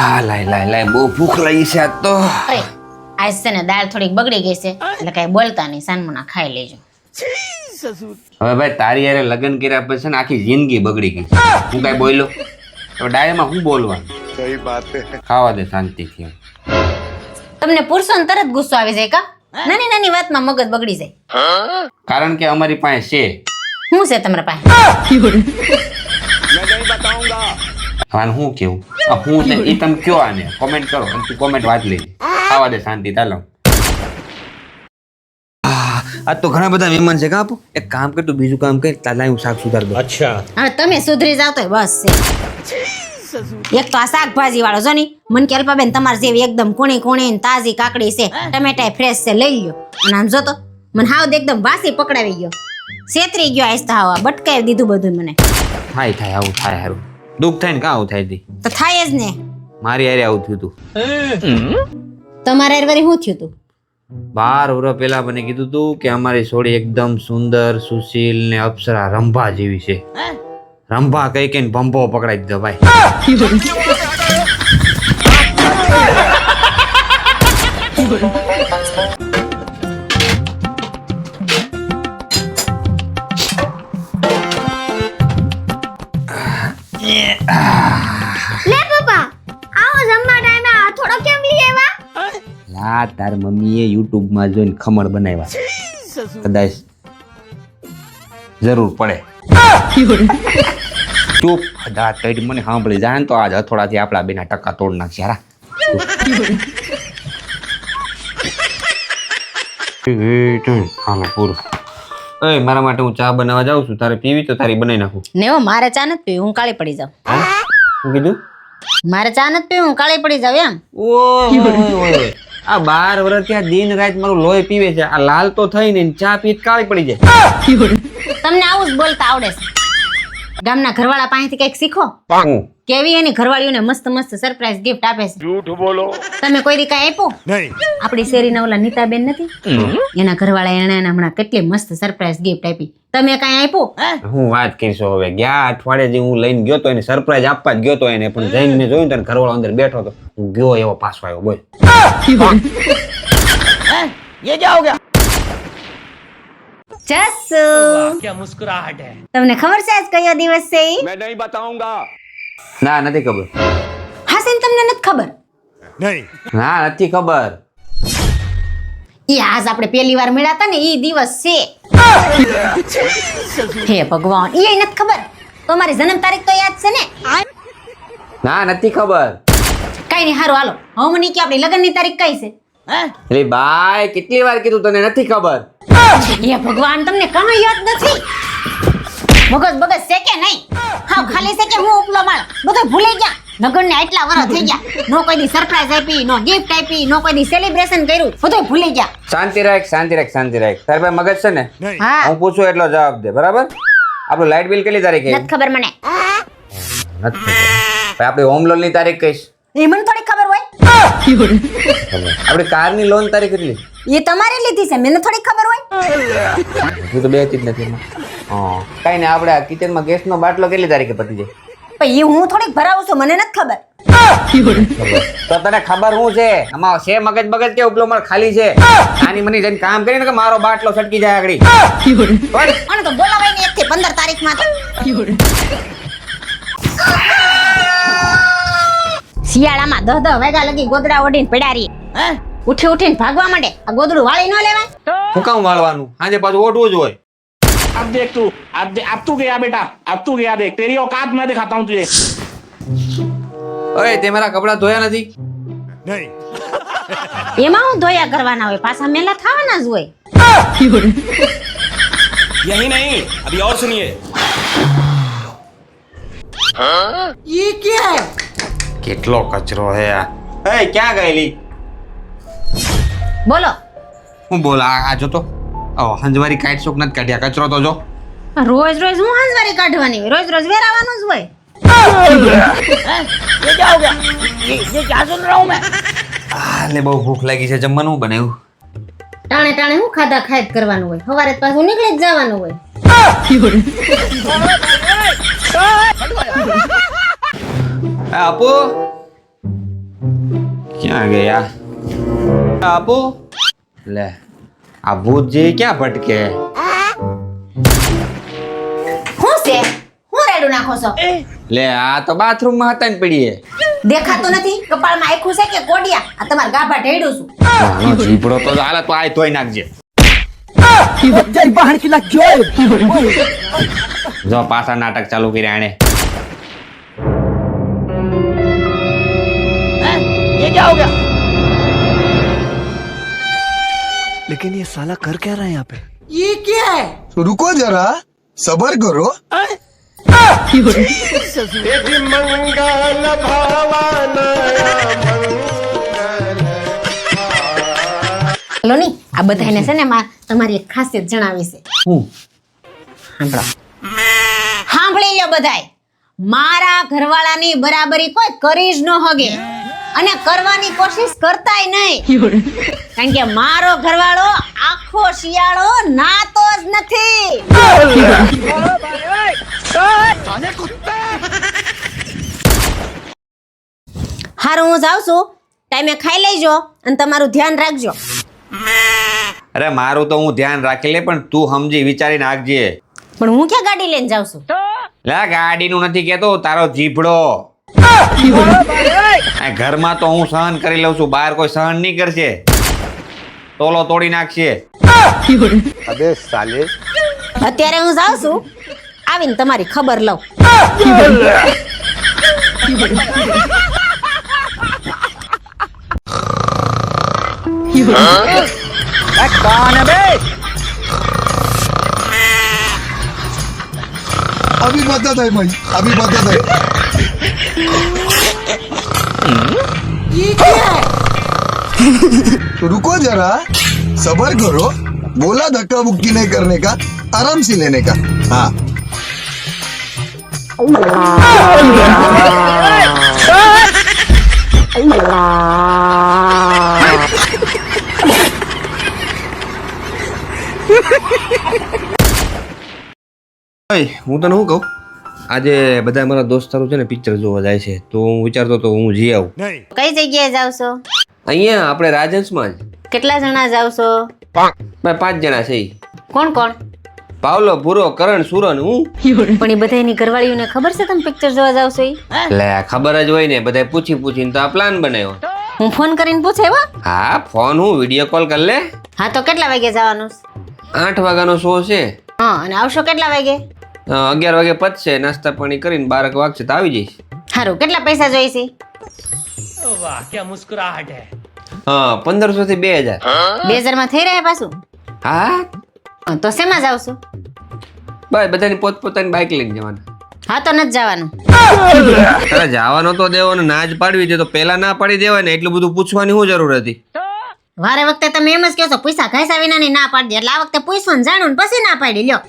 લાય બહુ ભૂખ લાગી છે આજ તો. ઓય આજ છે ને દાળ થોડીક બગડી ગઈ છે એટલે કઈ બોલતા નહીં, સાનમુના ખાઈ લેજો. હવે ભાઈ તારી યારે લગ્ન કર્યા પછી ને આખી જિંદગી બગડી ગઈ. હું કઈ બોલ્યો તો ડાયમાં હું બોલવાનું? સહી વાત છે. ખાવા દે શાંતિથી. તમને પુરુષો તરત ગુસ્સો આવી જાય કા? નાની નાની વાતમાં મગજ બગડી જાય. કારણ કે અમારી પાસે છે. શું છે તમારા પાસે? હવે હું કેવું હું છે એ તમે કયો આને કોમેન્ટ કરો અને તું કોમેન્ટ વાંચ લેજે. ખાવા દે શાંતિ ચાલો. આજ તો ઘણા બધા મહેમાન છે. કાપો એક કામ કર, તું બીજું કામ કર, તાલા હું શાક સુધાર દઉં. अच्छा હવે તમે સુધરી જાવ તો બસ છે. એક તો આ શાકભાજી વાળો જો ની મન કે અલ્પાબેન તમારે જેવી એકદમ કુણી કુણી ને તાજી કાકડી છે, ટમેટા ફ્રેશ છે, લઈ લ્યો. અને આમ જો તો મને હાવ એકદમ વાસી પકડાવી ગયો, છેતરી ગયો. આસ્તા હાવા બટકાવી દીધું બધું મને. થાય આવું થાય. હારું દુઃખ થાય ને કાં આવું થાય? તો થાય જ ને. મારી હારે આવું થયું તું. તમારે હારે શું થયું તું? 12 વર્ષ પહેલા મને કીધું તું કે અમારી છોડી એકદમ સુંદર, સુશીલ ને અપ્સરા રંભા જેવી છે. રંભા કઈ કઈ ભંભો પકડાઈ દીધો ભાઈ. લે પપ્પા આવો જમવા ટાઈમે આ થોડો કેમ લઈ આવ્યા? લા તાર મમ્મીએ YouTube માં જોઈને ખમણ બનાવ્યા, કદાચ જરૂર પડે. ચૂપ દાંત કાઢી મને સાંભળી જાય ને તો આજ હથોડાથી આપણા બેના ટકા તોડ નાખશે. હારા હાલો પૂરું. એ મારા માટે હું ચા બનાવવા જાઉં છું, તારે પીવી તો તારી બનાવી નાખું. ને મારે ચા નથી પીવી, હું કાળી પડી જાઉં. શું કીધું? મારે ચા નથી પીવી, હું કાળી પડી જાઉં એમ. ઓય આ 12 વર્ષ ત્યાં દિન રાત મારું લોહી પીવે છે. આ લાલ તો થઈ ને ચા પીત કાળી પડી જાય. તમને આવું જ બોલતા આવડે છે? ગામના ઘરવાળા પાસેથી કઈક શીખો. હું કેવી એની ઘરવાળીઓને મસ્ત મસ્ત સરપ્રાઈઝ ગિફ્ટ આપે છે. જૂઠ બોલો. તમે કોઈ દી કાંઈ આપ્યું? નહીં. આપણી શેરીના ઓલા નીતાબેન નથી, એના ઘરવાળા એને હમણાં કેટલી મસ્ત સરપ્રાઈઝ ગિફ્ટ આપી. તમે કાંઈ આપ્યું? હું વાત કરીશું હવે. ગયા અઠવાડિયે જે હું લઈને ગયો તો એને સરપ્રાઈઝ આપવા જ ગયો તો એને, પણ જઈને મેં જોયું તો ઘરવાળો અંદર બેઠો હતો. હું ગયો એવો પાછો આવ્યો. બોલ ये क्या हो गया? જસુ क्या मुस्कुराहट है. તમને ખબર છે આજ કયો દિવસ છે ઈ? मैं नहीं बताऊंगा. ના નથી ખબર. હા સેન તમને નથી ખબર? ના નથી ખબર. ઈ આજ આપણે પહેલી વાર મળ્યા હતા ને ઈ દિવસ છે. હે ભગવાન, ઈ નથી ખબર? તમારી જન્મ તારીખ તો યાદ છે ને? ના નથી ખબર. કઈ નહીં, હારું હાલો હવે મને કે આપણી લગ્નની તારીખ કઈ છે? એટલે બાય કેટલી વાર કીધું તને નથી ખબર? હે ભગવાન, તમને કાંઈ યાદ નથી? મગજ બગજ છે કે નહીં? હા ખાલી છે કે હું ઉપલો માળ બધું ભૂલી ગયા? લગ્ન ને આટલા વર્ષ થઈ ગયા, નો કોઈ દી સરપ્રાઈઝ આપી, નો ગિફ્ટ આપી, નો કોઈ દી સેલિબ્રેશન કર્યું, બધું ભૂલી ગયા. શાંતિ રાખ શાંતિ રાખ શાંતિ રાખ. તારી પાસે મગજ છે ને? હા હું પૂછું એટલો જવાબ દે, બરાબર? આપણું લાઇટ બિલ કેટલી તારીખે? નથી ખબર મને. નથી ખબર. આપણી હોમ લોન ની તારીખ કઈશ? એ મને થોડી ખબર હોય. આપણી કાર ની લોન તારીખ કેટલી? એ તમારે લીધી છે, મને થોડી ખબર હોય. હું તો બેતી જ નથી એમાં. હા કઈ ને આપણે કિચન માં ગેસ નો બાટલો કેટલી તારીખે પતી જાય? પણ એ હું થોડીક ભરાવું છું, મને નથી ખબર. તો તને ખબર શું છે? આમાં છે મગજ બગજ કે ઉપલો માળ ખાલી છે? આની મને જઈને કામ કરીને કે મારો બાટલો છટકી જાય આગળ. અને તો બોલાવાય ને 1 થી 15 તારીખમાં તો. શિયાળામાં 10 વાગ્યા લગી ગોદડા ઓઢીને પડ્યા રહીએ. ઉઠી ઉઠીને ભાગવા માંડે. આ ગોદડું વાળી ન લેવાય? હું કામ વાળવાનું? આજે પાછું ઓઢવું જ હોય. अब देख तू, अब तू गया बेटा, अब तू गया देख, तेरी औकात मैं दिखाता हूँ तुझे. ઓય તે મારા કપડા ધોયા નથી? એમાં હું ધોયા કરવાના હોય, પાછા મેલા થવાના જ હોય. यही नहीं, अभी और सुनिए. ઈ કે કેટલો કચરો હે આ. એ ક્યાં ગયેલી? બોલો. હું બોલ આ જો તો હંજવારી કાઈટ શોક નથી કાઢ્યા, કચરો તો જો. રોજ રોજ હું હાંસવારી કાઢવાની હોય? રોજ રોજ વેરાવાનું જ હોય. ये क्या हो गया? ये क्या सुन रहा हूँ मैं? લે બહુ ભૂખ લાગી છે, જમવાનું બનાવ્યું? ટાણે ટાણે હું ખાધા ખાય જ કરવાનું હોય, સવારે પાછું નીકળી જ જવાનું હોય. આપો ક્યાં ગયા આપો લે આ ભૂત જે ક્યાં ભટકે શું છે હું રેડું નાખો છો લે આ તો બાથરૂમ માં હતા ને પડીએ દેખાતું નથી કપાળમાં આખું છે કે કોડિયા આ તમારા ગાભા ઢેડું છું જીપડો તો હાલે તો આય તોય નાખજે જો પાછા નાટક ચાલુ કર્યા આણે लेकिन ये साला कर क्या रहा है यहाँ पे तो रुको जरा सबर करो લો ની આ બધાને છે ને તમારી એક ખાસિયત જણાવી છે હું સાંભળી લો બધાય મારા ઘરવાળાની બરાબરી કોઈ કરી જ ન હગે અને કરવાની કોશિશ કરતાય નહીં કારણ કે મારો ઘરવાળો આખો શિયાળો નાતો જ નથી હારું હું જાઉં છું ટાઈમે ખાઈ લેજો અને તમારું ધ્યાન રાખજો અરે મારું તો હું ધ્યાન રાખી લે પણ તું સમજી વિચારીને નાખજે પણ હું ક્યાં ગાડી લઈને જાઉં છું લે ગાડીનું નથી કેતો તારો જીભડો આ ઘરમાં તો હું સહન કરી લઉં છું બહાર કોઈ સહન નહીં કરશે તોલો તોડી નાખશે અત્યારે હું જાઉં છું આવીને તમારી ખબર લઉં अभी मदद है भाई अभी मदद है तो रुको जरा सबर करो बोला धक्का मुक्की नहीं करने का आराम से लेने का हाँ હું તને શું કહું આજે બધા મારા દોસ્તારો છે ને પિક્ચર જોવા જાય છે તો હું વિચારતો તો હું જઈ આવું કઈ જગ્યાએ જાવ છો અહીંયા આપણે રાજહંસમાં જ કેટલા જણા જાવ છો ભાઈ 5 જણા છે ઈ. કોણ કોણ પાવલો ભૂરો કરણ સુરન હું પણ એ બધાની ઘરવાળીઓને ખબર છે તમે પિક્ચર જોવા જાવ છો ઈ લે ખબર જ હોય ને બધા પૂછીને તો આ પ્લાન બનાવ્યો હું ફોન કરીને પૂછાવ્યો હા ફોન હું વિડીયો કોલ કરી લે હા તો કેટલા વાગે જવાનું 8 વાગ્યાનો શો છે હા અને આવશો કેટલા વાગે 11 વાગે પતશે નાસ્તા પાણી કરીને 12 વાગશે તો આવી જઈશ સારું કેટલા પૈસા જોઈશે હા 1500 થી 2000 2000 માં થઈ રહે પાછું હા તો શેમાં જાવ છો ભાઈ બધાની પોતપોતાની બાઇક લઈને જવાના હા તો નથી જવાનું અરે જવાનો તો દેવાનો ના જ પાડવી છે તો પહેલા ના પાડી દેવાય ને એટલું બધું પૂછવાની શું જરૂર હતી વારે વખતે તમે એમ જ કહો છો પૈસા ઘાસા વિનાની ના પાડી દે એટલે આ વખતે પૂછવાનું જાણું ને પછી ના પાડી લ્યો